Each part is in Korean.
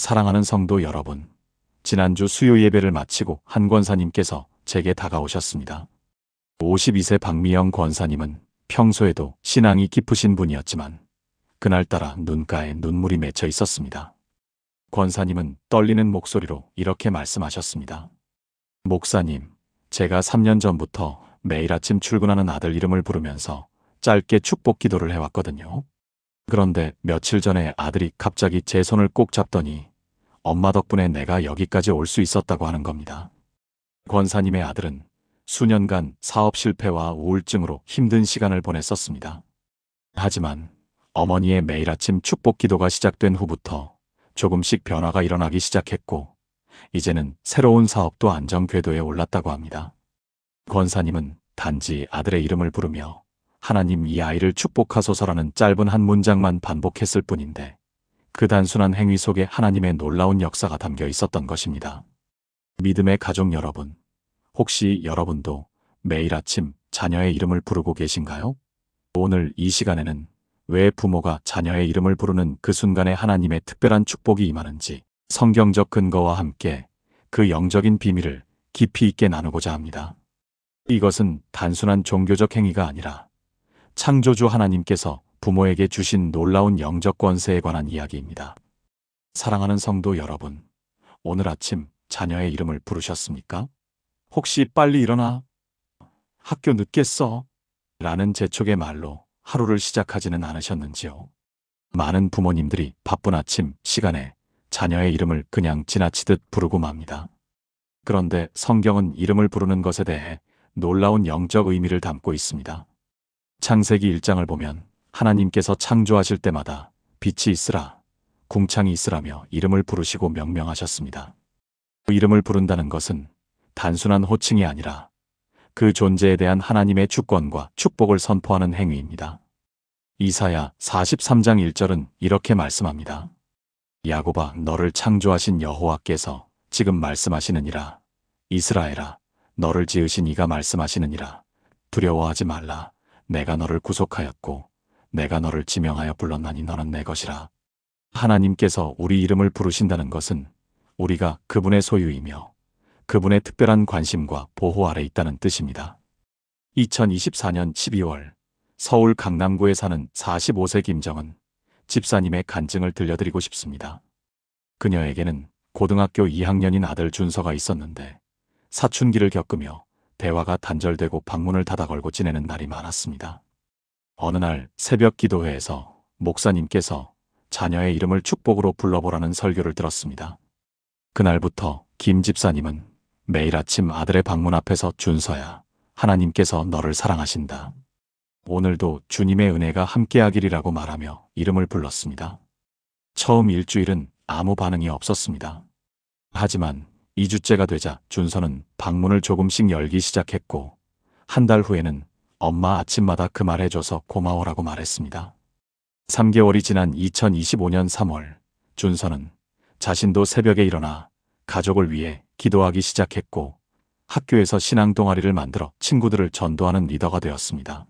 사랑하는 성도 여러분, 지난주 수요 예배를 마치고 한 권사님께서 제게 다가오셨습니다. 52세 박미영 권사님은 평소에도 신앙이 깊으신 분이었지만 그날따라 눈가에 눈물이 맺혀 있었습니다. 권사님은 떨리는 목소리로 이렇게 말씀하셨습니다. 목사님, 제가 3년 전부터 매일 아침 출근하는 아들 이름을 부르면서 짧게 축복 기도를 해왔거든요. 그런데 며칠 전에 아들이 갑자기 제 손을 꼭 잡더니 엄마 덕분에 내가 여기까지 올 수 있었다고 하는 겁니다. 권사님의 아들은 수년간 사업 실패와 우울증으로 힘든 시간을 보냈었습니다. 하지만 어머니의 매일 아침 축복 기도가 시작된 후부터 조금씩 변화가 일어나기 시작했고 이제는 새로운 사업도 안정 궤도에 올랐다고 합니다. 권사님은 단지 아들의 이름을 부르며 하나님 이 아이를 축복하소서라는 짧은 한 문장만 반복했을 뿐인데 그 단순한 행위 속에 하나님의 놀라운 역사가 담겨 있었던 것입니다. 믿음의 가족 여러분, 혹시 여러분도 매일 아침 자녀의 이름을 부르고 계신가요? 오늘 이 시간에는 왜 부모가 자녀의 이름을 부르는 그 순간에 하나님의 특별한 축복이 임하는지 성경적 근거와 함께 그 영적인 비밀을 깊이 있게 나누고자 합니다. 이것은 단순한 종교적 행위가 아니라 창조주 하나님께서 부모에게 주신 놀라운 영적 권세에 관한 이야기입니다. 사랑하는 성도 여러분, 오늘 아침 자녀의 이름을 부르셨습니까? 혹시 빨리 일어나? 학교 늦겠어? 라는 재촉의 말로 하루를 시작하지는 않으셨는지요? 많은 부모님들이 바쁜 아침 시간에 자녀의 이름을 그냥 지나치듯 부르고 맙니다. 그런데 성경은 이름을 부르는 것에 대해 놀라운 영적 의미를 담고 있습니다. 창세기 1장을 보면 하나님께서 창조하실 때마다 빛이 있으라, 궁창이 있으라며 이름을 부르시고 명명하셨습니다. 이름을 부른다는 것은 단순한 호칭이 아니라 그 존재에 대한 하나님의 주권과 축복을 선포하는 행위입니다. 이사야 43장 1절은 이렇게 말씀합니다. 야곱아, 너를 창조하신 여호와께서 지금 말씀하시느니라. 이스라엘아, 너를 지으신 이가 말씀하시느니라. 두려워하지 말라. 내가 너를 구속하였고 내가 너를 지명하여 불렀나니 너는 내 것이라. 하나님께서 우리 이름을 부르신다는 것은 우리가 그분의 소유이며 그분의 특별한 관심과 보호 아래 있다는 뜻입니다. 2024년 12월 서울 강남구에 사는 45세 김정은 집사님의 간증을 들려드리고 싶습니다. 그녀에게는 고등학교 2학년인 아들 준서가 있었는데 사춘기를 겪으며 대화가 단절되고 방문을 닫아 걸고 지내는 날이 많았습니다. 어느 날 새벽 기도회에서 목사님께서 자녀의 이름을 축복으로 불러보라는 설교를 들었습니다. 그날부터 김 집사님은 매일 아침 아들의 방문 앞에서 준서야, 하나님께서 너를 사랑하신다. 오늘도 주님의 은혜가 함께하기리라고 말하며 이름을 불렀습니다. 처음 일주일은 아무 반응이 없었습니다. 하지만 2주째가 되자 준서는 방문을 조금씩 열기 시작했고 한 달 후에는 엄마 아침마다 그 말 해줘서 고마워라고 말했습니다. 3개월이 지난 2025년 3월 준서는 자신도 새벽에 일어나 가족을 위해 기도하기 시작했고 학교에서 신앙 동아리를 만들어 친구들을 전도하는 리더가 되었습니다.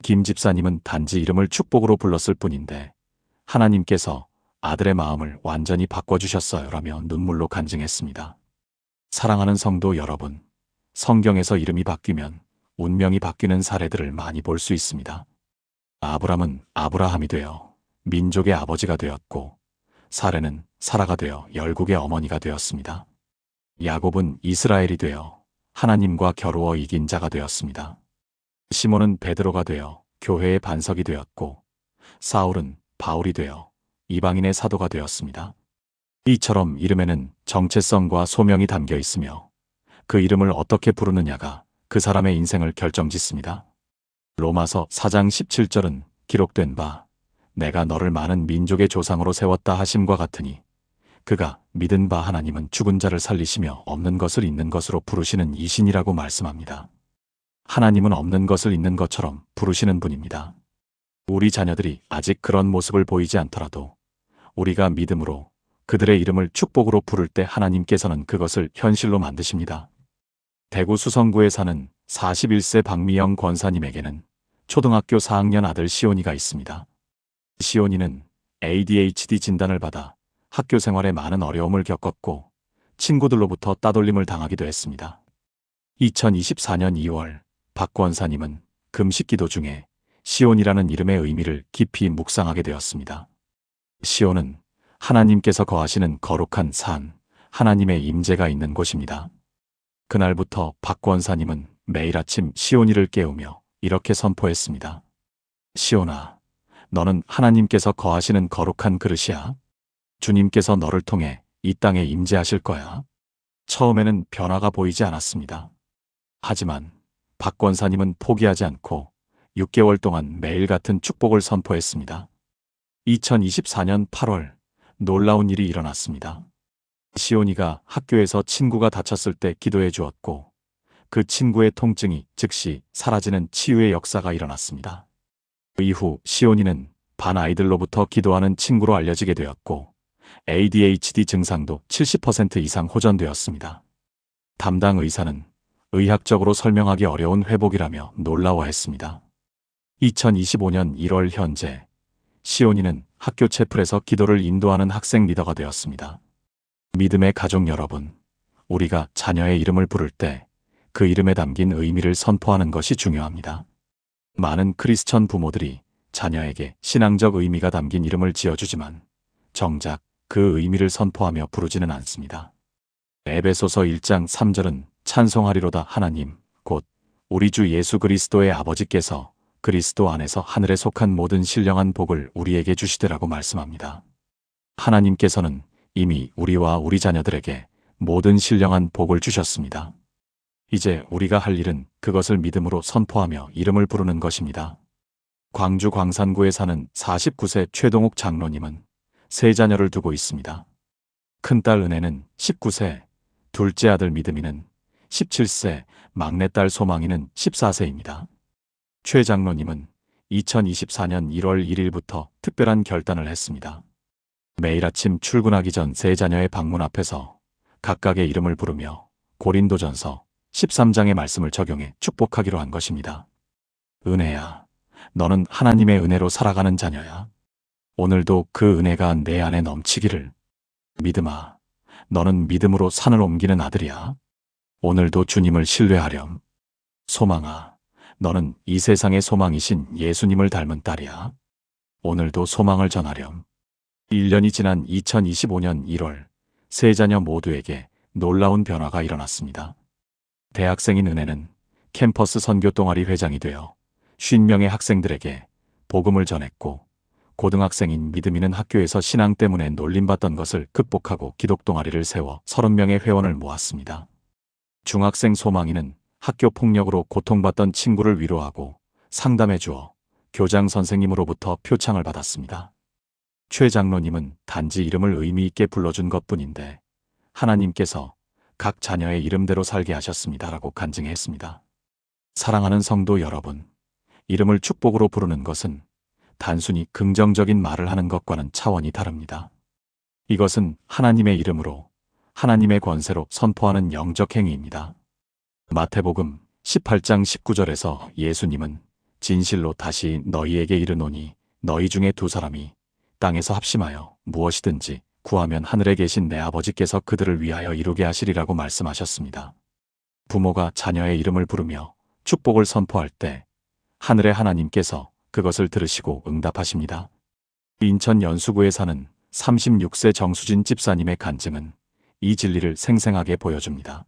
김 집사님은 단지 이름을 축복으로 불렀을 뿐인데 하나님께서 아들의 마음을 완전히 바꿔주셨어요라며 눈물로 간증했습니다. 사랑하는 성도 여러분, 성경에서 이름이 바뀌면 운명이 바뀌는 사례들을 많이 볼 수 있습니다. 아브람은 아브라함이 되어 민족의 아버지가 되었고 사레는 사라가 되어 열국의 어머니가 되었습니다. 야곱은 이스라엘이 되어 하나님과 겨루어 이긴 자가 되었습니다. 시몬은 베드로가 되어 교회의 반석이 되었고 사울은 바울이 되어 이방인의 사도가 되었습니다. 이처럼 이름에는 정체성과 소명이 담겨 있으며 그 이름을 어떻게 부르느냐가 그 사람의 인생을 결정짓습니다. 로마서 4장 17절은 기록된 바 내가 너를 많은 민족의 조상으로 세웠다 하심과 같으니 그가 믿은 바 하나님은 죽은 자를 살리시며 없는 것을 있는 것으로 부르시는 이신이라고 말씀합니다. 하나님은 없는 것을 있는 것처럼 부르시는 분입니다. 우리 자녀들이 아직 그런 모습을 보이지 않더라도 우리가 믿음으로 그들의 이름을 축복으로 부를 때 하나님께서는 그것을 현실로 만드십니다. 대구 수성구에 사는 41세 박미영 권사님에게는 초등학교 4학년 아들 시온이가 있습니다. 시온이는 ADHD 진단을 받아 학교 생활에 많은 어려움을 겪었고 친구들로부터 따돌림을 당하기도 했습니다. 2024년 2월 박 권사님은 금식기도 중에 시온이라는 이름의 의미를 깊이 묵상하게 되었습니다. 시온은 하나님께서 거하시는 거룩한 산, 하나님의 임재가 있는 곳입니다. 그날부터 박 권사님은 매일 아침 시온이를 깨우며 이렇게 선포했습니다. 시온아, 너는 하나님께서 거하시는 거룩한 그릇이야. 주님께서 너를 통해 이 땅에 임재하실 거야. 처음에는 변화가 보이지 않았습니다. 하지만 박 권사님은 포기하지 않고 6개월 동안 매일 같은 축복을 선포했습니다. 2024년 8월 놀라운 일이 일어났습니다. 시온이가 학교에서 친구가 다쳤을 때 기도해 주었고 그 친구의 통증이 즉시 사라지는 치유의 역사가 일어났습니다. 이후 시온이는 반 아이들로부터 기도하는 친구로 알려지게 되었고 ADHD 증상도 70% 이상 호전되었습니다. 담당 의사는 의학적으로 설명하기 어려운 회복이라며 놀라워했습니다. 2025년 1월 현재 시온이는 학교 채플에서 기도를 인도하는 학생 리더가 되었습니다. 믿음의 가족 여러분, 우리가 자녀의 이름을 부를 때 그 이름에 담긴 의미를 선포하는 것이 중요합니다. 많은 크리스천 부모들이 자녀에게 신앙적 의미가 담긴 이름을 지어주지만 정작 그 의미를 선포하며 부르지는 않습니다. 에베소서 1장 3절은 찬송하리로다 하나님, 곧 우리 주 예수 그리스도의 아버지께서 그리스도 안에서 하늘에 속한 모든 신령한 복을 우리에게 주시되라고 말씀합니다. 하나님께서는 이미 우리와 우리 자녀들에게 모든 신령한 복을 주셨습니다. 이제 우리가 할 일은 그것을 믿음으로 선포하며 이름을 부르는 것입니다. 광주 광산구에 사는 49세 최동욱 장로님은 세 자녀를 두고 있습니다. 큰딸 은혜는 19세, 둘째 아들 믿음이는 17세, 막내딸 소망이는 14세입니다. 최 장로님은 2024년 1월 1일부터 특별한 결단을 했습니다. 매일 아침 출근하기 전 세 자녀의 방문 앞에서 각각의 이름을 부르며 고린도전서 13장의 말씀을 적용해 축복하기로 한 것입니다. 은혜야, 너는 하나님의 은혜로 살아가는 자녀야. 오늘도 그 은혜가 내 안에 넘치기를. 믿음아, 너는 믿음으로 산을 옮기는 아들이야. 오늘도 주님을 신뢰하렴. 소망아, 너는 이 세상의 소망이신 예수님을 닮은 딸이야. 오늘도 소망을 전하렴. 1년이 지난 2025년 1월, 세 자녀 모두에게 놀라운 변화가 일어났습니다. 대학생인 은혜는 캠퍼스 선교 동아리 회장이 되어 50명의 학생들에게 복음을 전했고, 고등학생인 믿음이는 학교에서 신앙 때문에 놀림받던 것을 극복하고 기독 동아리를 세워 30명의 회원을 모았습니다. 중학생 소망이는 학교 폭력으로 고통받던 친구를 위로하고 상담해 주어 교장 선생님으로부터 표창을 받았습니다. 최 장로님은 단지 이름을 의미 있게 불러준 것뿐인데 하나님께서 각 자녀의 이름대로 살게 하셨습니다라고 간증했습니다. 사랑하는 성도 여러분, 이름을 축복으로 부르는 것은 단순히 긍정적인 말을 하는 것과는 차원이 다릅니다. 이것은 하나님의 이름으로, 하나님의 권세로 선포하는 영적 행위입니다. 마태복음 18장 19절에서 예수님은 진실로 다시 너희에게 이르노니 너희 중에 두 사람이 땅에서 합심하여 무엇이든지 구하면 하늘에 계신 내 아버지께서 그들을 위하여 이루게 하시리라고 말씀하셨습니다. 부모가 자녀의 이름을 부르며 축복을 선포할 때 하늘의 하나님께서 그것을 들으시고 응답하십니다. 인천 연수구에 사는 36세 정수진 집사님의 간증은 이 진리를 생생하게 보여줍니다.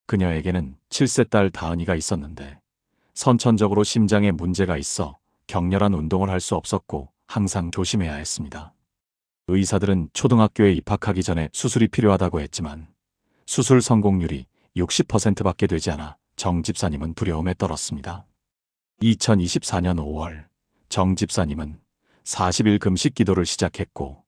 그녀에게는 7세 딸 다은이가 있었는데 선천적으로 심장에 문제가 있어 격렬한 운동을 할 수 없었고 항상 조심해야 했습니다. 의사들은 초등학교에 입학하기 전에 수술이 필요하다고 했지만 수술 성공률이 60%밖에 되지 않아 정 집사님은 두려움에 떨었습니다. 2024년 5월 정 집사님은 40일 금식 기도를 시작했고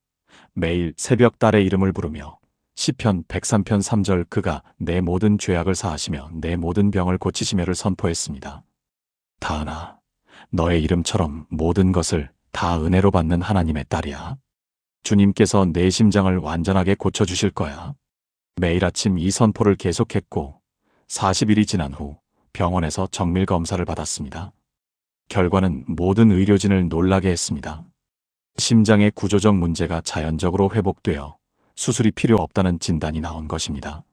매일 새벽 딸의 이름을 부르며 시편 103편 3절 그가 내 모든 죄악을 사하시며 내 모든 병을 고치시며를 선포했습니다. 다은아, 너의 이름처럼 모든 것을 다 은혜로 받는 하나님의 딸이야. 주님께서 내 심장을 완전하게 고쳐주실 거야. 매일 아침 이 선포를 계속했고 40일이 지난 후 병원에서 정밀 검사를 받았습니다. 결과는 모든 의료진을 놀라게 했습니다. 심장의 구조적 문제가 자연적으로 회복되어 수술이 필요 없다는 진단이 나온 것입니다.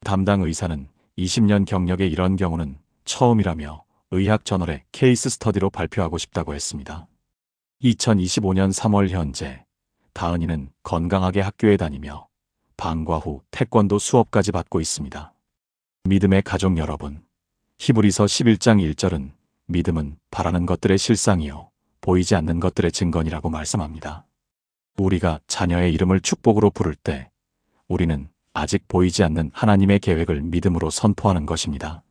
담당 의사는 20년 경력의 이런 경우는 처음이라며 의학 저널에 케이스 스터디로 발표하고 싶다고 했습니다. 2025년 3월 현재 다은이는 건강하게 학교에 다니며 방과 후 태권도 수업까지 받고 있습니다. 믿음의 가족 여러분, 히브리서 11장 1절은 믿음은 바라는 것들의 실상이요 보이지 않는 것들의 증거니라고 말씀합니다. 우리가 자녀의 이름을 축복으로 부를 때 우리는 아직 보이지 않는 하나님의 계획을 믿음으로 선포하는 것입니다.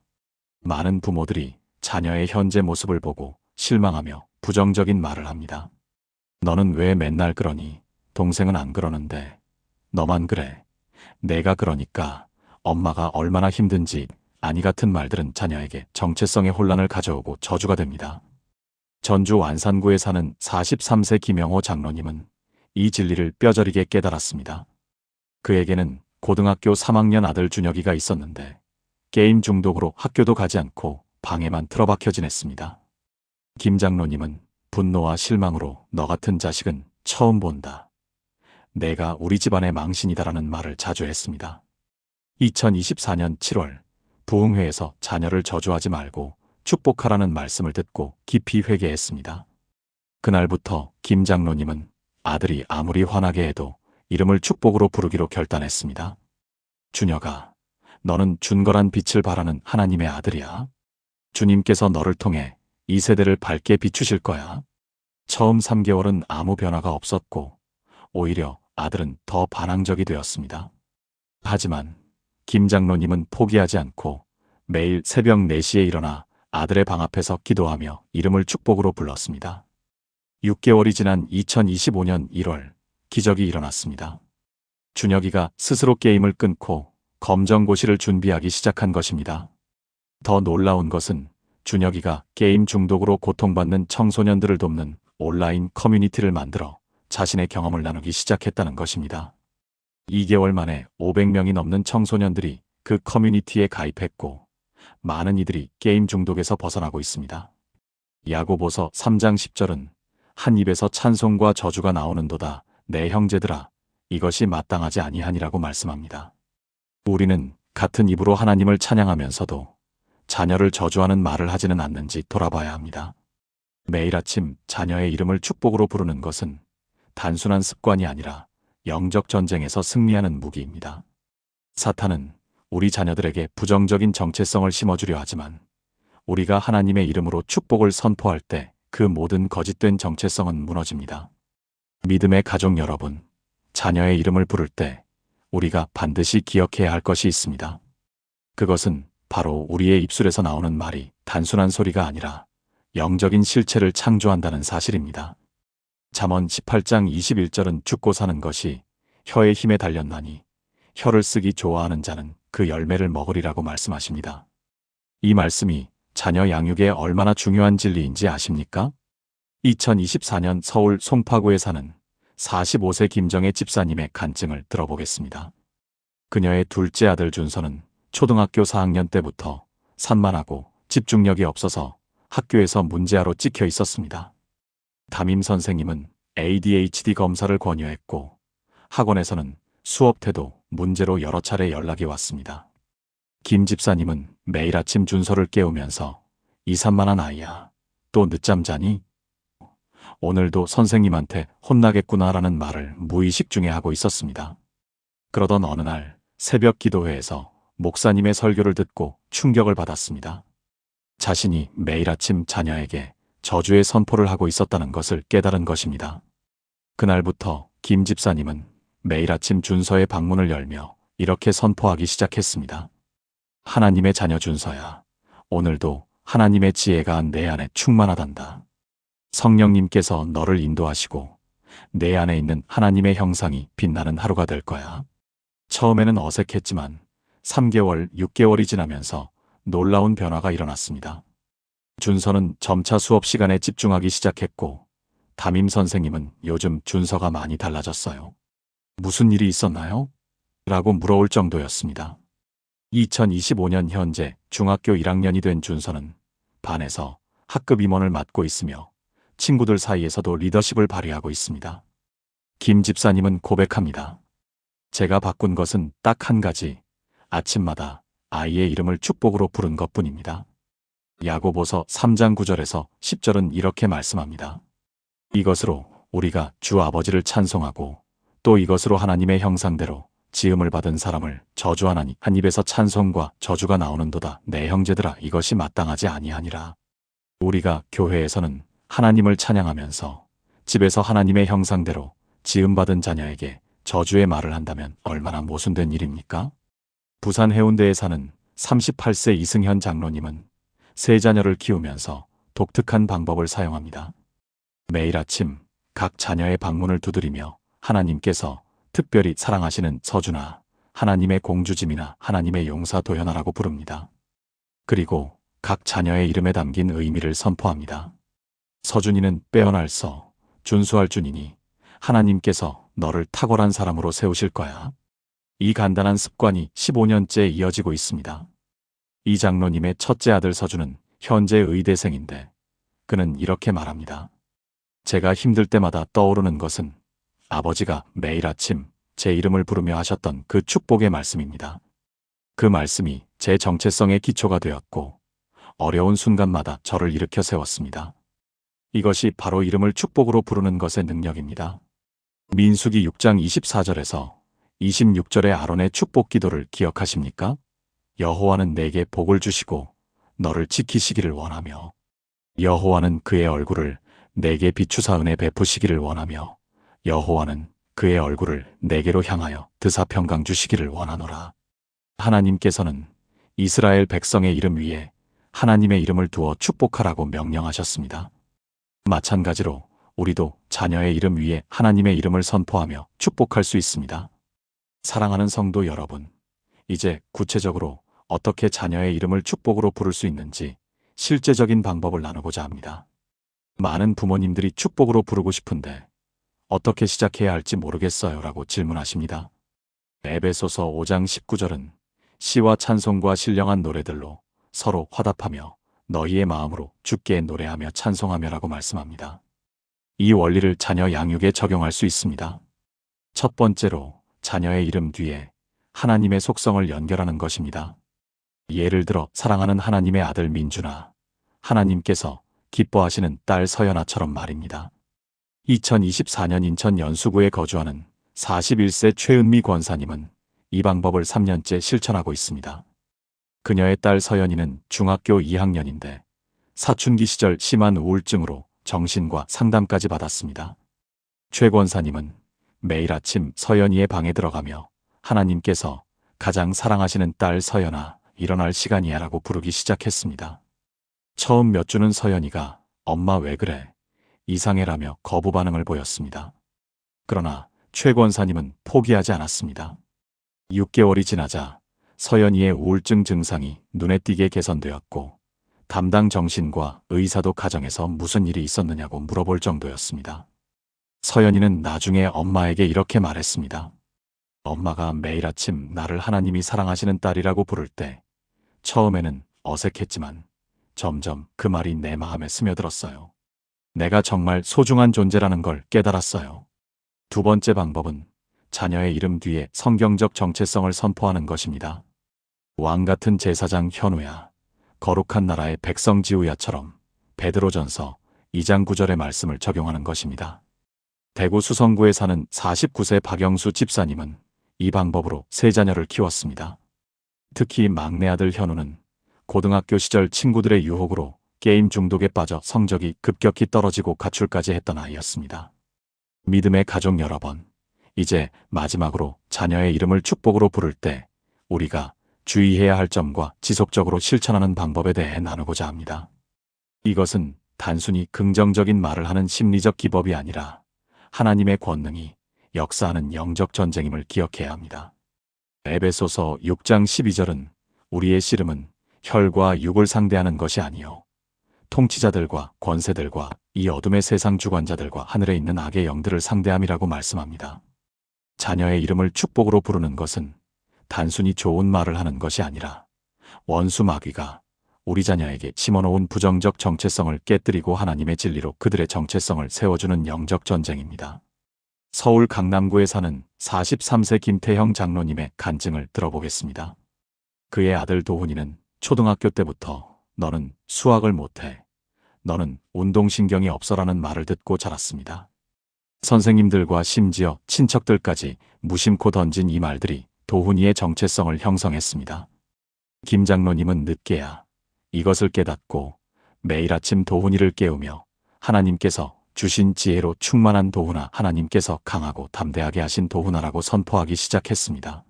많은 부모들이 자녀의 현재 모습을 보고 실망하며 부정적인 말을 합니다. 너는 왜 맨날 그러니? 동생은 안 그러는데. 너만 그래. 내가 그러니까. 엄마가 얼마나 힘든지. 아니 같은 말들은 자녀에게 정체성의 혼란을 가져오고 저주가 됩니다. 전주 완산구에 사는 43세 김영호 장로님은 이 진리를 뼈저리게 깨달았습니다. 그에게는 고등학교 3학년 아들 준혁이가 있었는데 게임 중독으로 학교도 가지 않고 방에만 틀어박혀 지냈습니다. 김 장로님은 분노와 실망으로 너 같은 자식은 처음 본다. 내가 우리 집안의 망신이다라는 말을 자주 했습니다. 2024년 7월 부흥회에서 자녀를 저주하지 말고 축복하라는 말씀을 듣고 깊이 회개했습니다. 그날부터 김 장로님은 아들이 아무리 화나게 해도 이름을 축복으로 부르기로 결단했습니다. 준혁아, 너는 준거란 빛을 발하는 하나님의 아들이야. 주님께서 너를 통해 이 세대를 밝게 비추실 거야. 처음 3개월은 아무 변화가 없었고 오히려 아들은 더 반항적이 되었습니다. 하지만 김 장로님은 포기하지 않고 매일 새벽 4시에 일어나 아들의 방 앞에서 기도하며 이름을 축복으로 불렀습니다. 6개월이 지난 2025년 1월 기적이 일어났습니다. 준혁이가 스스로 게임을 끊고 검정고시를 준비하기 시작한 것입니다. 더 놀라운 것은 준혁이가 게임 중독으로 고통받는 청소년들을 돕는 온라인 커뮤니티를 만들어 자신의 경험을 나누기 시작했다는 것입니다. 2개월 만에 500명이 넘는 청소년들이 그 커뮤니티에 가입했고 많은 이들이 게임 중독에서 벗어나고 있습니다. 야고보서 3장 10절은 한 입에서 찬송과 저주가 나오는도다. 내 형제들아, 이것이 마땅하지 아니하니라고 말씀합니다. 우리는 같은 입으로 하나님을 찬양하면서도 자녀를 저주하는 말을 하지는 않는지 돌아봐야 합니다. 매일 아침 자녀의 이름을 축복으로 부르는 것은 단순한 습관이 아니라 영적 전쟁에서 승리하는 무기입니다. 사탄은 우리 자녀들에게 부정적인 정체성을 심어주려 하지만 우리가 하나님의 이름으로 축복을 선포할 때 그 모든 거짓된 정체성은 무너집니다. 믿음의 가족 여러분, 자녀의 이름을 부를 때 우리가 반드시 기억해야 할 것이 있습니다. 그것은 바로 우리의 입술에서 나오는 말이 단순한 소리가 아니라 영적인 실체를 창조한다는 사실입니다. 잠언 18장 21절은 죽고 사는 것이 혀의 힘에 달렸나니 혀를 쓰기 좋아하는 자는 그 열매를 먹으리라고 말씀하십니다. 이 말씀이 자녀 양육에 얼마나 중요한 진리인지 아십니까? 2024년 서울 송파구에 사는 45세 김정혜 집사님의 간증을 들어보겠습니다. 그녀의 둘째 아들 준서는 초등학교 4학년 때부터 산만하고 집중력이 없어서 학교에서 문제아로 찍혀 있었습니다. 담임 선생님은 ADHD 검사를 권유했고 학원에서는 수업 태도 문제로 여러 차례 연락이 왔습니다. 김 집사님은 매일 아침 준서를 깨우면서 이 산만한 아이야, 또 늦잠 자니? 오늘도 선생님한테 혼나겠구나라는 말을 무의식 중에 하고 있었습니다. 그러던 어느 날 새벽 기도회에서 목사님의 설교를 듣고 충격을 받았습니다. 자신이 매일 아침 자녀에게 저주의 선포를 하고 있었다는 것을 깨달은 것입니다. 그날부터 김 집사님은 매일 아침 준서의 방문을 열며 이렇게 선포하기 시작했습니다. 하나님의 자녀 준서야, 오늘도 하나님의 지혜가 내 안에 충만하단다. 성령님께서 너를 인도하시고 내 안에 있는 하나님의 형상이 빛나는 하루가 될 거야. 처음에는 어색했지만 3개월, 6개월이 지나면서 놀라운 변화가 일어났습니다. 준서는 점차 수업 시간에 집중하기 시작했고 담임 선생님은 요즘 준서가 많이 달라졌어요. 무슨 일이 있었나요? 라고 물어올 정도였습니다. 2025년 현재 중학교 1학년이 된 준서는 반에서 학급 임원을 맡고 있으며 친구들 사이에서도 리더십을 발휘하고 있습니다. 김 집사님은 고백합니다. 제가 바꾼 것은 딱 한 가지. 아침마다 아이의 이름을 축복으로 부른 것뿐입니다. 야고보서 3장 9절에서 10절은 이렇게 말씀합니다. 이것으로 우리가 주 아버지를 찬송하고 또 이것으로 하나님의 형상대로 지음을 받은 사람을 저주하나니 한 입에서 찬송과 저주가 나오는도다. 내 형제들아, 이것이 마땅하지 아니하니라. 우리가 교회에서는 하나님을 찬양하면서 집에서 하나님의 형상대로 지음받은 자녀에게 저주의 말을 한다면 얼마나 모순된 일입니까? 부산 해운대에 사는 38세 이승현 장로님은 세 자녀를 키우면서 독특한 방법을 사용합니다. 매일 아침 각 자녀의 방문을 두드리며 하나님께서 특별히 사랑하시는 서준아, 하나님의 공주짐이나 하나님의 용사 도현아라고 부릅니다. 그리고 각 자녀의 이름에 담긴 의미를 선포합니다. 서준이는 빼어날 서, 준수할 준이니 하나님께서 너를 탁월한 사람으로 세우실 거야. 이 간단한 습관이 15년째 이어지고 있습니다. 이 장로님의 첫째 아들 서준은 현재 의대생인데 그는 이렇게 말합니다. 제가 힘들 때마다 떠오르는 것은 아버지가 매일 아침 제 이름을 부르며 하셨던 그 축복의 말씀입니다. 그 말씀이 제 정체성의 기초가 되었고 어려운 순간마다 저를 일으켜 세웠습니다. 이것이 바로 이름을 축복으로 부르는 것의 능력입니다. 민수기 6장 24절에서 26절의 아론의 축복 기도를 기억하십니까? 여호와는 내게 복을 주시고 너를 지키시기를 원하며 여호와는 그의 얼굴을 내게 비추사 은혜 베푸시기를 원하며 여호와는 그의 얼굴을 내게로 향하여 드사 평강 주시기를 원하노라. 하나님께서는 이스라엘 백성의 이름 위에 하나님의 이름을 두어 축복하라고 명령하셨습니다. 마찬가지로 우리도 자녀의 이름 위에 하나님의 이름을 선포하며 축복할 수 있습니다. 사랑하는 성도 여러분, 이제 구체적으로 어떻게 자녀의 이름을 축복으로 부를 수 있는지 실제적인 방법을 나누고자 합니다. 많은 부모님들이 축복으로 부르고 싶은데 어떻게 시작해야 할지 모르겠어요 라고 질문하십니다. 에베소서 5장 19절은 시와 찬송과 신령한 노래들로 서로 화답하며 너희의 마음으로 주께 노래하며 찬송하며 라고 말씀합니다. 이 원리를 자녀 양육에 적용할 수 있습니다. 첫 번째로 자녀의 이름 뒤에 하나님의 속성을 연결하는 것입니다. 예를 들어 사랑하는 하나님의 아들 민준아, 하나님께서 기뻐하시는 딸 서연아처럼 말입니다. 2024년 인천 연수구에 거주하는 41세 최은미 권사님은 이 방법을 3년째 실천하고 있습니다. 그녀의 딸 서연이는 중학교 2학년인데 사춘기 시절 심한 우울증으로 정신과 상담까지 받았습니다. 최 권사님은 매일 아침 서연이의 방에 들어가며 하나님께서 가장 사랑하시는 딸 서연아, 일어날 시간이야 라고 부르기 시작했습니다. 처음 몇 주는 서연이가 엄마 왜 그래? 이상해라며 거부 반응을 보였습니다. 그러나 최 권사님은 포기하지 않았습니다. 6개월이 지나자 서연이의 우울증 증상이 눈에 띄게 개선되었고 담당 정신과 의사도 가정에서 무슨 일이 있었느냐고 물어볼 정도였습니다. 서연이는 나중에 엄마에게 이렇게 말했습니다. 엄마가 매일 아침 나를 하나님이 사랑하시는 딸이라고 부를 때 처음에는 어색했지만 점점 그 말이 내 마음에 스며들었어요. 내가 정말 소중한 존재라는 걸 깨달았어요. 두 번째 방법은 자녀의 이름 뒤에 성경적 정체성을 선포하는 것입니다. 왕같은 제사장 현우야, 거룩한 나라의 백성 지우야처럼 베드로전서 2장 9절의 말씀을 적용하는 것입니다. 대구 수성구에 사는 49세 박영수 집사님은 이 방법으로 세 자녀를 키웠습니다. 특히 막내 아들 현우는 고등학교 시절 친구들의 유혹으로 게임 중독에 빠져 성적이 급격히 떨어지고 가출까지 했던 아이였습니다. 믿음의 가족 여러분, 이제 마지막으로 자녀의 이름을 축복으로 부를 때 우리가 주의해야 할 점과 지속적으로 실천하는 방법에 대해 나누고자 합니다. 이것은 단순히 긍정적인 말을 하는 심리적 기법이 아니라 하나님의 권능이 역사하는 영적 전쟁임을 기억해야 합니다. 에베소서 6장 12절은 우리의 씨름은 혈과 육을 상대하는 것이 아니요 통치자들과 권세들과 이 어둠의 세상 주관자들과 하늘에 있는 악의 영들을 상대함이라고 말씀합니다. 자녀의 이름을 축복으로 부르는 것은 단순히 좋은 말을 하는 것이 아니라 원수 마귀가 우리 자녀에게 심어놓은 부정적 정체성을 깨뜨리고 하나님의 진리로 그들의 정체성을 세워주는 영적 전쟁입니다. 서울 강남구에 사는 43세 김태형 장로님의 간증을 들어보겠습니다. 그의 아들 도훈이는 초등학교 때부터 너는 수학을 못해, 너는 운동신경이 없어라는 말을 듣고 자랐습니다. 선생님들과 심지어 친척들까지 무심코 던진 이 말들이 도훈이의 정체성을 형성했습니다. 김 장로님은 늦게야 이것을 깨닫고 매일 아침 도훈이를 깨우며 하나님께서 주신 지혜로 충만한 도훈아, 하나님께서 강하고 담대하게 하신 도훈아라고 선포하기 시작했습니다.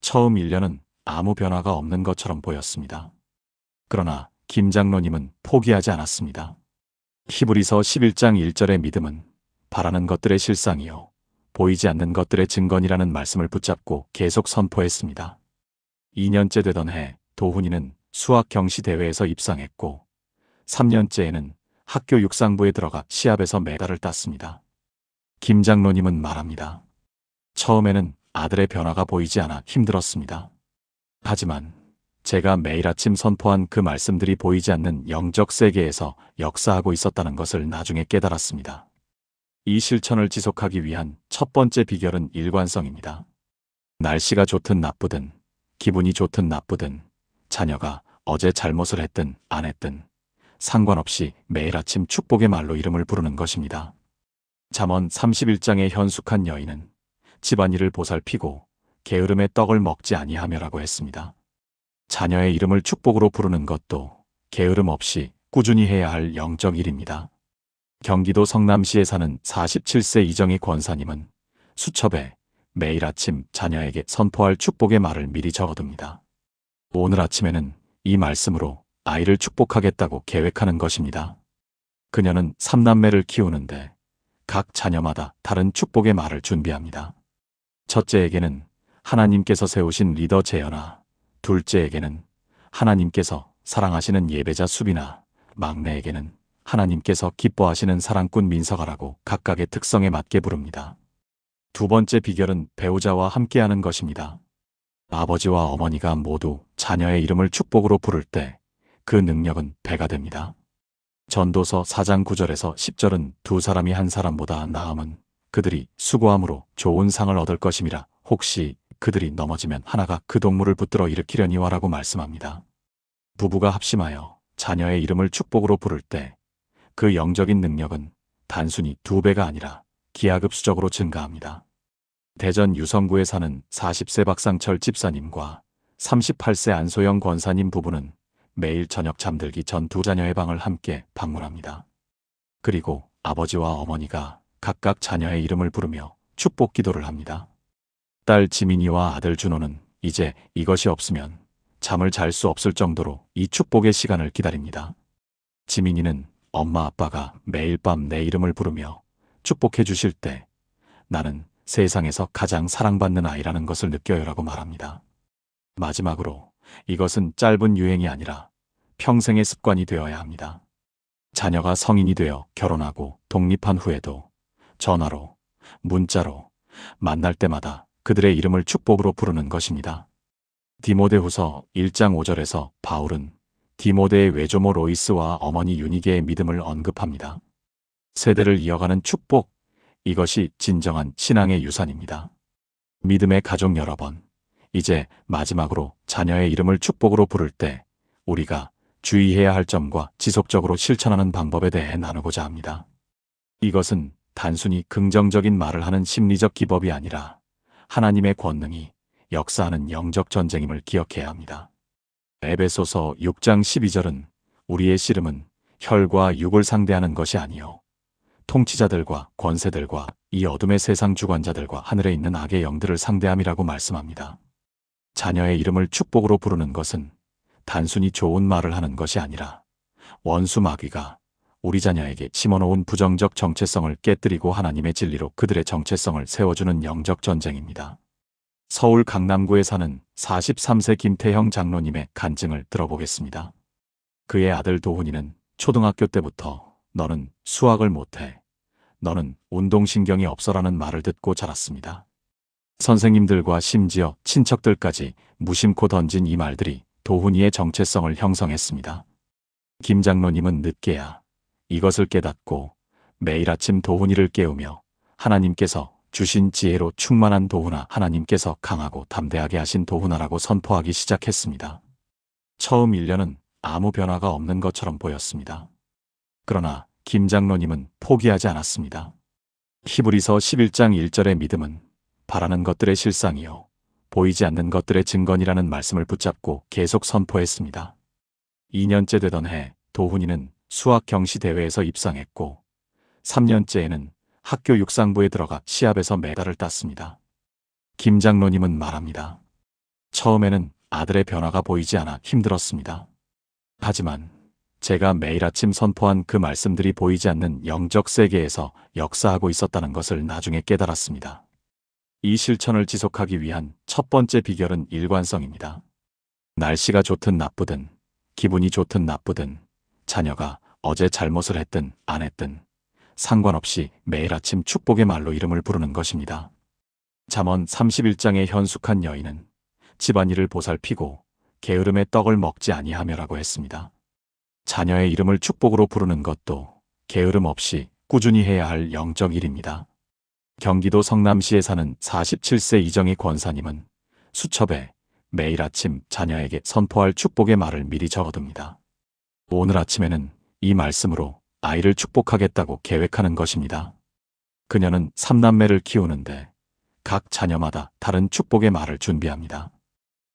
처음 1년은 아무 변화가 없는 것처럼 보였습니다. 그러나 김 장로님은 포기하지 않았습니다. 히브리서 11장 1절의 믿음은 바라는 것들의 실상이요 보이지 않는 것들의 증거니라는 말씀을 붙잡고 계속 선포했습니다. 2년째 되던 해 도훈이는 수학 경시 대회에서 입상했고 3년째에는 학교 육상부에 들어가 시합에서 메달을 땄습니다. 김 장로님은 말합니다. 처음에는 아들의 변화가 보이지 않아 힘들었습니다. 하지만 제가 매일 아침 선포한 그 말씀들이 보이지 않는 영적 세계에서 역사하고 있었다는 것을 나중에 깨달았습니다. 이 실천을 지속하기 위한 첫 번째 비결은 일관성입니다. 날씨가 좋든 나쁘든, 기분이 좋든 나쁘든, 자녀가 어제 잘못을 했든 안 했든 상관없이 매일 아침 축복의 말로 이름을 부르는 것입니다. 잠언 31장의 현숙한 여인은 집안일을 보살피고 게으름의 떡을 먹지 아니하며라고 했습니다. 자녀의 이름을 축복으로 부르는 것도 게으름 없이 꾸준히 해야 할 영적 일입니다. 경기도 성남시에 사는 47세 이정희 권사님은 수첩에 매일 아침 자녀에게 선포할 축복의 말을 미리 적어둡니다. 오늘 아침에는 이 말씀으로 아이를 축복하겠다고 계획하는 것입니다. 그녀는 3남매를 키우는데 각 자녀마다 다른 축복의 말을 준비합니다. 첫째에게는 하나님께서 세우신 리더 재현아, 둘째에게는 하나님께서 사랑하시는 예배자 수빈아, 막내에게는 하나님께서 기뻐하시는 사랑꾼 민서가라고 각각의 특성에 맞게 부릅니다. 두 번째 비결은 배우자와 함께하는 것입니다. 아버지와 어머니가 모두 자녀의 이름을 축복으로 부를 때 그 능력은 배가 됩니다. 전도서 4장 9절에서 10절은 두 사람이 한 사람보다 나음은 그들이 수고함으로 좋은 상을 얻을 것임이라 혹시 그들이 넘어지면 하나가 그 동물을 붙들어 일으키려니와라고 말씀합니다. 부부가 합심하여 자녀의 이름을 축복으로 부를 때 그 영적인 능력은 단순히 2배가 아니라 기하급수적으로 증가합니다. 대전 유성구에 사는 40세 박상철 집사님과 38세 안소영 권사님 부부는 매일 저녁 잠들기 전 두 자녀의 방을 함께 방문합니다. 그리고 아버지와 어머니가 각각 자녀의 이름을 부르며 축복 기도를 합니다. 딸 지민이와 아들 준호는 이제 이것이 없으면 잠을 잘 수 없을 정도로 이 축복의 시간을 기다립니다. 지민이는 엄마 아빠가 매일 밤 내 이름을 부르며 축복해 주실 때 나는 세상에서 가장 사랑받는 아이라는 것을 느껴요라고 말합니다. 마지막으로 이것은 짧은 유행이 아니라 평생의 습관이 되어야 합니다. 자녀가 성인이 되어 결혼하고 독립한 후에도 전화로, 문자로 만날 때마다 그들의 이름을 축복으로 부르는 것입니다. 디모데후서 1장 5절에서 바울은 디모데의 외조모 로이스와 어머니 유니게의 믿음을 언급합니다. 세대를 이어가는 축복, 이것이 진정한 신앙의 유산입니다. 믿음의 가족 여러분, 이제 마지막으로 자녀의 이름을 축복으로 부를 때 우리가 주의해야 할 점과 지속적으로 실천하는 방법에 대해 나누고자 합니다. 이것은 단순히 긍정적인 말을 하는 심리적 기법이 아니라 하나님의 권능이 역사하는 영적 전쟁임을 기억해야 합니다. 에베소서 6장 12절은 우리의 씨름은 혈과 육을 상대하는 것이 아니요 통치자들과 권세들과 이 어둠의 세상 주관자들과 하늘에 있는 악의 영들을 상대함이라고 말씀합니다. 자녀의 이름을 축복으로 부르는 것은 단순히 좋은 말을 하는 것이 아니라 원수 마귀가 우리 자녀에게 심어놓은 부정적 정체성을 깨뜨리고 하나님의 진리로 그들의 정체성을 세워주는 영적 전쟁입니다. 서울 강남구에 사는 43세 김태형 장로님의 간증을 들어보겠습니다. 그의 아들 도훈이는 초등학교 때부터 너는 수학을 못해, 너는 운동신경이 없어라는 말을 듣고 자랐습니다. 선생님들과 심지어 친척들까지 무심코 던진 이 말들이 도훈이의 정체성을 형성했습니다. 김 장로님은 늦게야 이것을 깨닫고 매일 아침 도훈이를 깨우며 하나님께서 주신 지혜로 충만한 도훈아, 하나님께서 강하고 담대하게 하신 도훈아라고 선포하기 시작했습니다. 처음 1년은 아무 변화가 없는 것처럼 보였습니다. 그러나 김 장로님은 포기하지 않았습니다. 히브리서 11장 1절의 믿음은 바라는 것들의 실상이요 보이지 않는 것들의 증거니라는 말씀을 붙잡고 계속 선포했습니다. 2년째 되던 해 도훈이는 수학 경시 대회에서 입상했고 3년째에는 학교 육상부에 들어가 시합에서 메달을 땄습니다. 김 장로님은 말합니다. 처음에는 아들의 변화가 보이지 않아 힘들었습니다. 하지만 제가 매일 아침 선포한 그 말씀들이 보이지 않는 영적 세계에서 역사하고 있었다는 것을 나중에 깨달았습니다. 이 실천을 지속하기 위한 첫 번째 비결은 일관성입니다. 날씨가 좋든 나쁘든, 기분이 좋든 나쁘든, 자녀가 어제 잘못을 했든 안 했든 상관없이 매일 아침 축복의 말로 이름을 부르는 것입니다. 잠언 31장의 현숙한 여인은 집안일을 보살피고 게으름의 떡을 먹지 아니하며라고 했습니다. 자녀의 이름을 축복으로 부르는 것도 게으름 없이 꾸준히 해야 할 영적 일입니다. 경기도 성남시에 사는 47세 이정희 권사님은 수첩에 매일 아침 자녀에게 선포할 축복의 말을 미리 적어둡니다. 오늘 아침에는 이 말씀으로 아이를 축복하겠다고 계획하는 것입니다. 그녀는 3남매를 키우는데 각 자녀마다 다른 축복의 말을 준비합니다.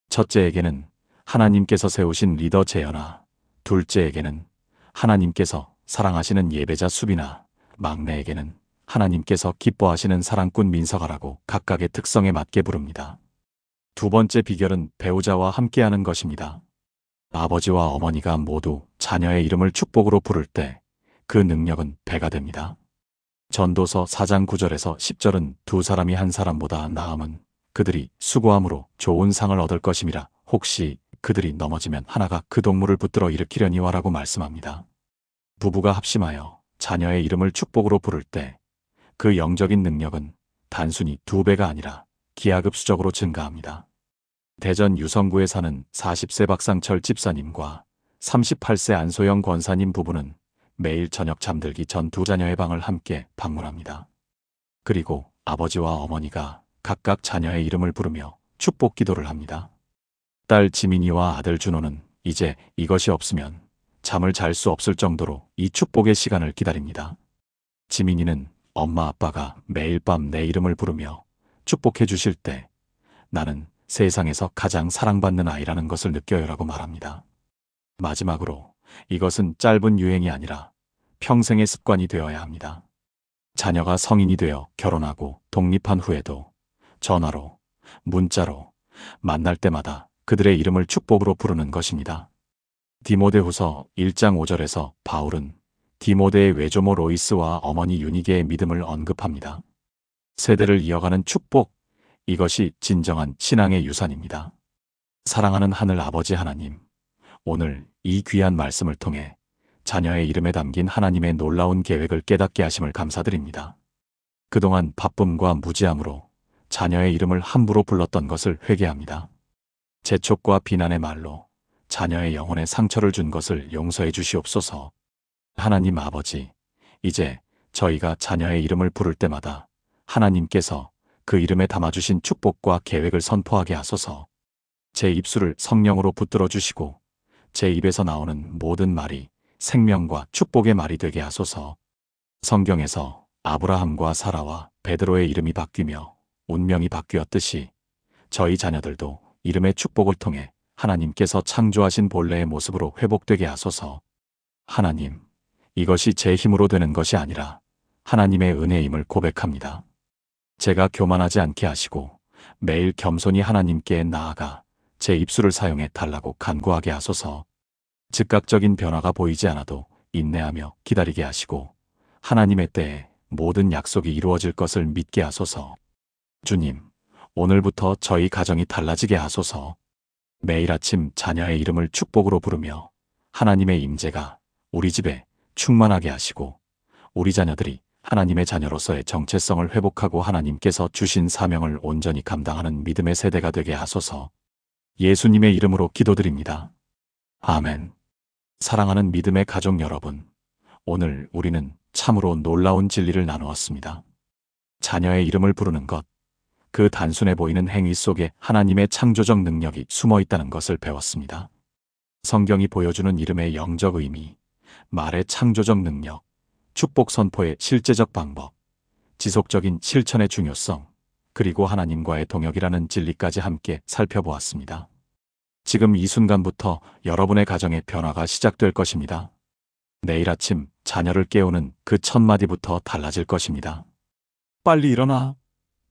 첫째에게는 하나님께서 세우신 리더 재현아, 둘째에게는 하나님께서 사랑하시는 예배자 수빈아, 막내에게는 하나님께서 기뻐하시는 사랑꾼 민서가라고 각각의 특성에 맞게 부릅니다. 두 번째 비결은 배우자와 함께하는 것입니다. 아버지와 어머니가 모두 자녀의 이름을 축복으로 부를 때 그 능력은 배가 됩니다. 전도서 4장 9절에서 10절은 두 사람이 한 사람보다 나음은 그들이 수고함으로 좋은 상을 얻을 것임이라 혹시 그들이 넘어지면 하나가 그 동물을 붙들어 일으키려니와라고 말씀합니다. 부부가 합심하여 자녀의 이름을 축복으로 부를 때 그 영적인 능력은 단순히 2배가 아니라 기하급수적으로 증가합니다. 대전 유성구에 사는 40세 박상철 집사님과 38세 안소영 권사님 부부는 매일 저녁 잠들기 전 두 자녀의 방을 함께 방문합니다. 그리고 아버지와 어머니가 각각 자녀의 이름을 부르며 축복 기도를 합니다. 딸 지민이와 아들 준호는 이제 이것이 없으면 잠을 잘 수 없을 정도로 이 축복의 시간을 기다립니다. 지민이는 엄마 아빠가 매일 밤 내 이름을 부르며 축복해 주실 때 나는 세상에서 가장 사랑받는 아이라는 것을 느껴요라고 말합니다. 마지막으로 이것은 짧은 유행이 아니라 평생의 습관이 되어야 합니다. 자녀가 성인이 되어 결혼하고 독립한 후에도 전화로, 문자로 만날 때마다 그들의 이름을 축복으로 부르는 것입니다. 디모데후서 1장 5절에서 바울은 디모데의 외조모 로이스와 어머니 유니게의 믿음을 언급합니다. 세대를 이어가는 축복, 이것이 진정한 신앙의 유산입니다. 사랑하는 하늘 아버지 하나님, 오늘 이 귀한 말씀을 통해 자녀의 이름에 담긴 하나님의 놀라운 계획을 깨닫게 하심을 감사드립니다. 그동안 바쁨과 무지함으로 자녀의 이름을 함부로 불렀던 것을 회개합니다. 재촉과 비난의 말로 자녀의 영혼에 상처를 준 것을 용서해 주시옵소서. 하나님 아버지, 이제 저희가 자녀의 이름을 부를 때마다 하나님께서 그 이름에 담아주신 축복과 계획을 선포하게 하소서. 제 입술을 성령으로 붙들어 주시고 제 입에서 나오는 모든 말이 생명과 축복의 말이 되게 하소서. 성경에서 아브라함과 사라와 베드로의 이름이 바뀌며 운명이 바뀌었듯이 저희 자녀들도 이름의 축복을 통해 하나님께서 창조하신 본래의 모습으로 회복되게 하소서. 하나님, 이것이 제 힘으로 되는 것이 아니라 하나님의 은혜임을 고백합니다. 제가 교만하지 않게 하시고 매일 겸손히 하나님께 나아가 제 입술을 사용해 달라고 간구하게 하소서. 즉각적인 변화가 보이지 않아도 인내하며 기다리게 하시고 하나님의 때에 모든 약속이 이루어질 것을 믿게 하소서. 주님, 오늘부터 저희 가정이 달라지게 하소서. 매일 아침 자녀의 이름을 축복으로 부르며 하나님의 임재가 우리 집에 충만하게 하시고 우리 자녀들이 하나님의 자녀로서의 정체성을 회복하고 하나님께서 주신 사명을 온전히 감당하는 믿음의 세대가 되게 하소서. 예수님의 이름으로 기도드립니다. 아멘. 사랑하는 믿음의 가족 여러분, 오늘 우리는 참으로 놀라운 진리를 나누었습니다. 자녀의 이름을 부르는 것, 그 단순해 보이는 행위 속에 하나님의 창조적 능력이 숨어 있다는 것을 배웠습니다. 성경이 보여주는 이름의 영적 의미, 말의 창조적 능력, 축복 선포의 실제적 방법, 지속적인 실천의 중요성, 그리고 하나님과의 동역이라는 진리까지 함께 살펴보았습니다. 지금 이 순간부터 여러분의 가정의 변화가 시작될 것입니다. 내일 아침 자녀를 깨우는 그 첫 마디부터 달라질 것입니다. 빨리 일어나가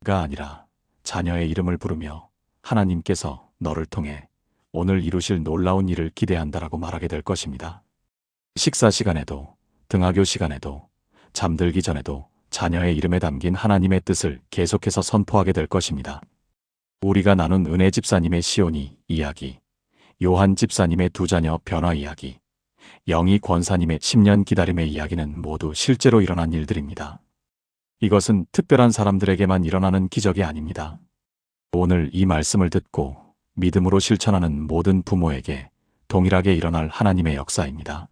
아니라 자녀의 이름을 부르며 하나님께서 너를 통해 오늘 이루실 놀라운 일을 기대한다라고 말하게 될 것입니다. 식사 시간에도, 등하교 시간에도, 잠들기 전에도 자녀의 이름에 담긴 하나님의 뜻을 계속해서 선포하게 될 것입니다. 우리가 나눈 은혜 집사님의 시온이 이야기, 요한 집사님의 두 자녀 변화 이야기, 영희 권사님의 10년 기다림의 이야기는 모두 실제로 일어난 일들입니다. 이것은 특별한 사람들에게만 일어나는 기적이 아닙니다. 오늘 이 말씀을 듣고 믿음으로 실천하는 모든 부모에게 동일하게 일어날 하나님의 역사입니다.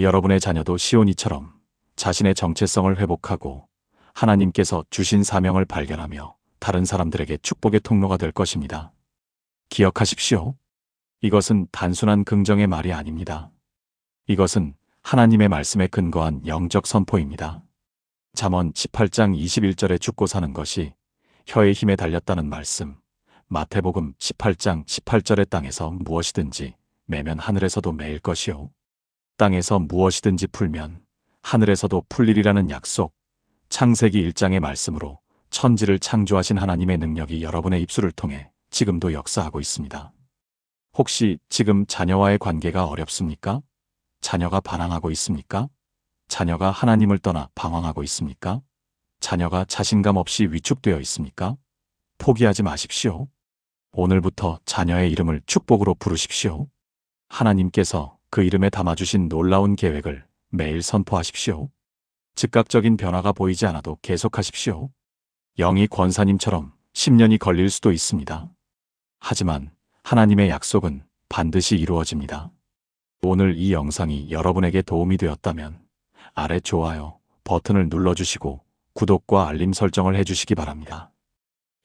여러분의 자녀도 시온이처럼 자신의 정체성을 회복하고 하나님께서 주신 사명을 발견하며 다른 사람들에게 축복의 통로가 될 것입니다. 기억하십시오. 이것은 단순한 긍정의 말이 아닙니다. 이것은 하나님의 말씀에 근거한 영적 선포입니다. 잠언 18장 21절에 죽고 사는 것이 혀의 힘에 달렸다는 말씀, 마태복음 18장 18절의 땅에서 무엇이든지 매면 하늘에서도 매일 것이요 땅에서 무엇이든지 풀면 하늘에서도 풀리리라는 약속, 창세기 1장의 말씀으로 천지를 창조하신 하나님의 능력이 여러분의 입술을 통해 지금도 역사하고 있습니다. 혹시 지금 자녀와의 관계가 어렵습니까? 자녀가 반항하고 있습니까? 자녀가 하나님을 떠나 방황하고 있습니까? 자녀가 자신감 없이 위축되어 있습니까? 포기하지 마십시오. 오늘부터 자녀의 이름을 축복으로 부르십시오. 하나님께서 그 이름에 담아주신 놀라운 계획을 매일 선포하십시오. 즉각적인 변화가 보이지 않아도 계속하십시오. 영희 권사님처럼 10년이 걸릴 수도 있습니다. 하지만 하나님의 약속은 반드시 이루어집니다. 오늘 이 영상이 여러분에게 도움이 되었다면 아래 좋아요 버튼을 눌러주시고 구독과 알림 설정을 해주시기 바랍니다.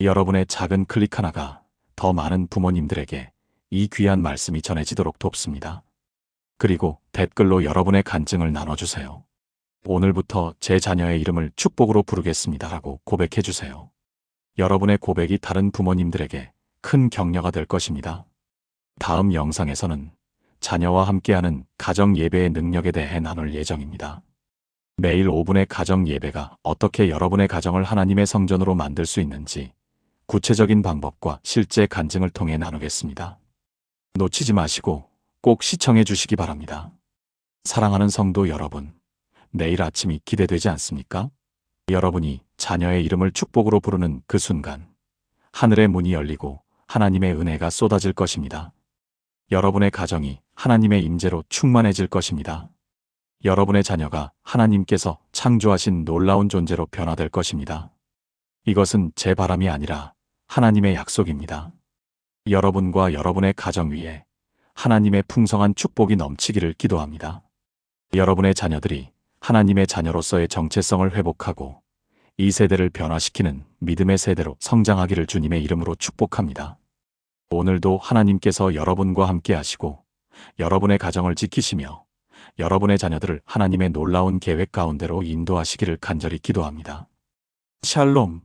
여러분의 작은 클릭 하나가 더 많은 부모님들에게 이 귀한 말씀이 전해지도록 돕습니다. 그리고 댓글로 여러분의 간증을 나눠주세요. 오늘부터 제 자녀의 이름을 축복으로 부르겠습니다라고 고백해주세요. 여러분의 고백이 다른 부모님들에게 큰 격려가 될 것입니다. 다음 영상에서는 자녀와 함께하는 가정 예배의 능력에 대해 나눌 예정입니다. 매일 5분의 가정 예배가 어떻게 여러분의 가정을 하나님의 성전으로 만들 수 있는지 구체적인 방법과 실제 간증을 통해 나누겠습니다. 놓치지 마시고 꼭 시청해 주시기 바랍니다. 사랑하는 성도 여러분, 내일 아침이 기대되지 않습니까? 여러분이 자녀의 이름을 축복으로 부르는 그 순간 하늘의 문이 열리고 하나님의 은혜가 쏟아질 것입니다. 여러분의 가정이 하나님의 임재로 충만해질 것입니다. 여러분의 자녀가 하나님께서 창조하신 놀라운 존재로 변화될 것입니다. 이것은 제 바람이 아니라 하나님의 약속입니다. 여러분과 여러분의 가정 위에 하나님의 풍성한 축복이 넘치기를 기도합니다. 여러분의 자녀들이 하나님의 자녀로서의 정체성을 회복하고 이 세대를 변화시키는 믿음의 세대로 성장하기를 주님의 이름으로 축복합니다. 오늘도 하나님께서 여러분과 함께 하시고 여러분의 가정을 지키시며 여러분의 자녀들을 하나님의 놀라운 계획 가운데로 인도하시기를 간절히 기도합니다. 샬롬.